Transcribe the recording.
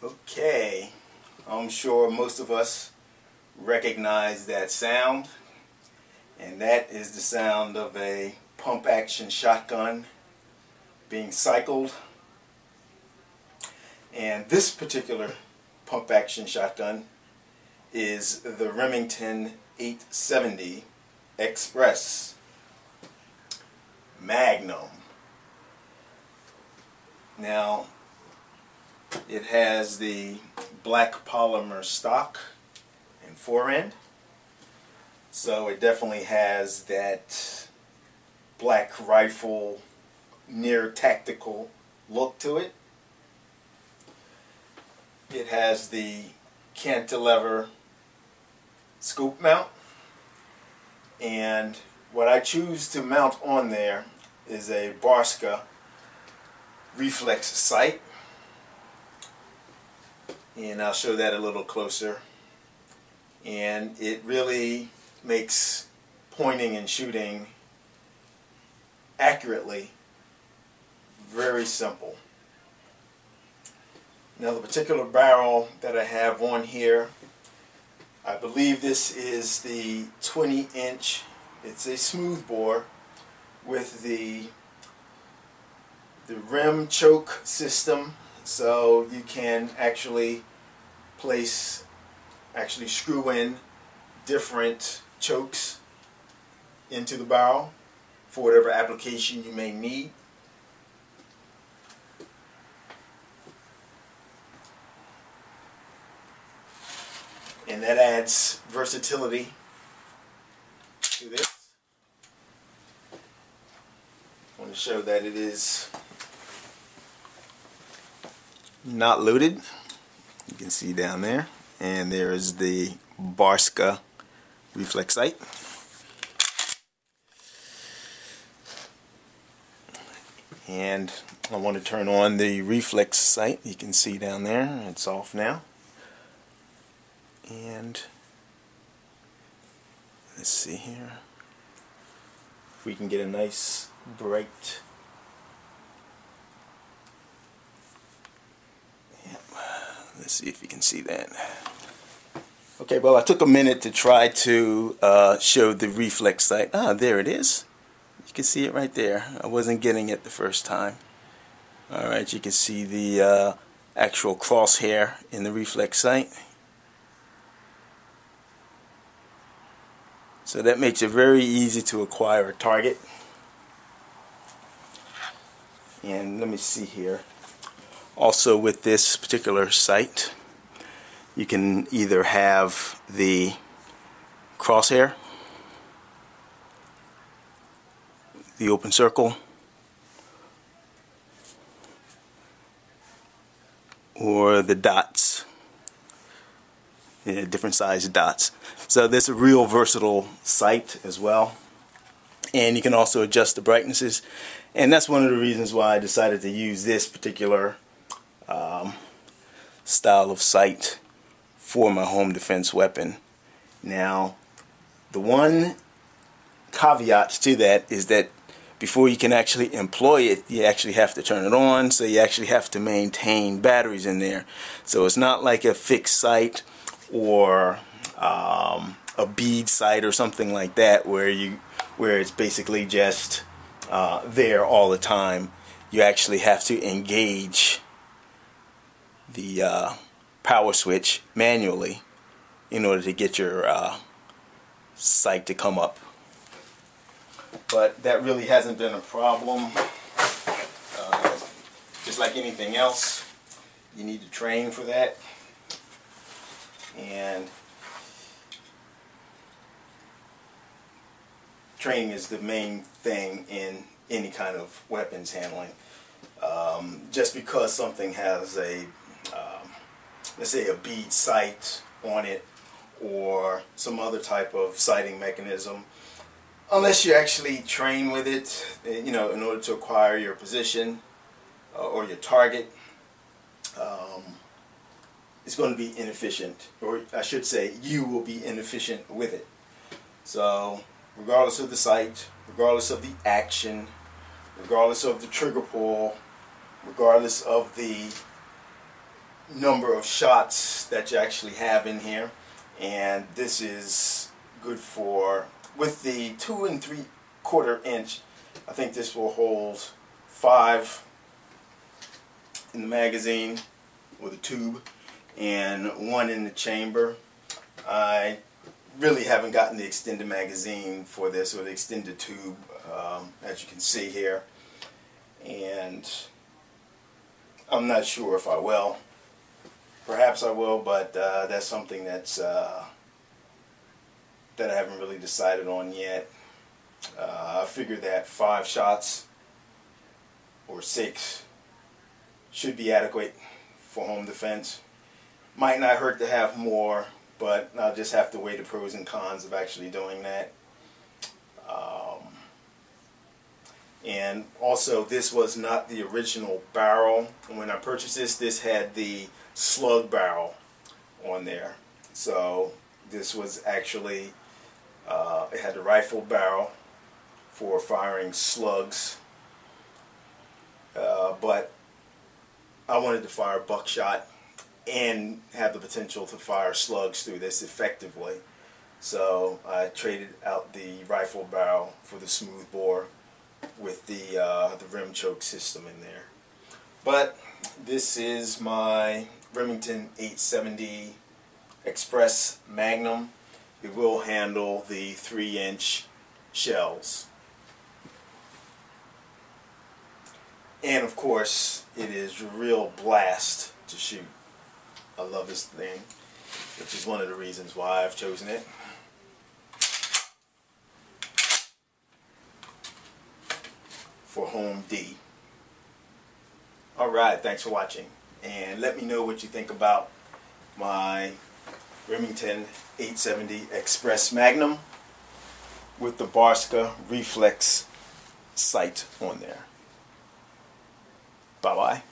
Okay, I'm sure most of us recognize that sound, and that is the sound of a pump action shotgun being cycled. And this particular pump action shotgun is the Remington 870 Express Magnum. Now, it has the black polymer stock and forend, so it definitely has that black rifle near tactical look to it. It has the cantilever scoop mount, and what I choose to mount on there is a Barska reflex sight, and I'll show that a little closer. And it really makes pointing and shooting accurately very simple. Now, the particular barrel that I have on here, I believe this is the 20-inch. It's a smooth bore with the rim choke system, so you can actually screw in different chokes into the barrel for whatever application you may need. And that adds versatility to this. I want to show that it is not loaded. You can see down there, and there is the Barska reflex sight. And I want to turn on the reflex sight. You can see down there, it's off now. And let's see here if we can get a nice bright. Let's see if you can see that. Okay, well, I took a minute to try to show the reflex sight. Ah, there it is. You can see it right there. I wasn't getting it the first time. Alright, you can see the actual crosshair in the reflex sight. So that makes it very easy to acquire a target. And let me see here. Also, with this particular sight, you can either have the crosshair, the open circle, or the dots. Different size dots. So this is a real versatile sight as well, and you can also adjust the brightnesses, and that's one of the reasons why I decided to use this particular style of sight for my home defense weapon. Now, the one caveat to that is that before you can actually employ it, you actually have to turn it on, so you actually have to maintain batteries in there. So it's not like a fixed sight or a bead sight or something like that where it's basically just there all the time. You actually have to engage the power switch manually in order to get your sight to come up. But that really hasn't been a problem. Just like anything else, you need to train for that. And training is the main thing in any kind of weapons handling. Just because something has a, let's say, a bead sight on it or some other type of sighting mechanism, unless you actually train with it, you know, in order to acquire your position or your target, it's going to be inefficient, or I should say you will be inefficient with it. So regardless of the sight, regardless of the action, regardless of the trigger pull, regardless of the number of shots that you actually have in here, and this is good for, with the 2 3/4 inch, I think this will hold 5 in the magazine with a tube and 1 in the chamber. I really haven't gotten the extended magazine for this, or the extended tube, as you can see here, and I'm not sure if I will. Perhaps I will, but that's something that's that I haven't really decided on yet. I figure that 5 shots or 6 should be adequate for home defense. Might not hurt to have more, but I'll just have to weigh the pros and cons of actually doing that. And also, this was not the original barrel. When I purchased this, this had the slug barrel on there. So this was actually, it had the rifle barrel for firing slugs, but I wanted to fire buckshot and have the potential to fire slugs through this effectively. So I traded out the rifle barrel for the smooth bore with the rim choke system in there. But this is my Remington 870 Express Magnum. It will handle the 3-inch shells. And of course, it is a real blast to shoot. I love this thing, which is one of the reasons why I've chosen it. For home D. Alright, thanks for watching. And let me know what you think about my Remington 870 Express Magnum with the Barska reflex sight on there. Bye-bye.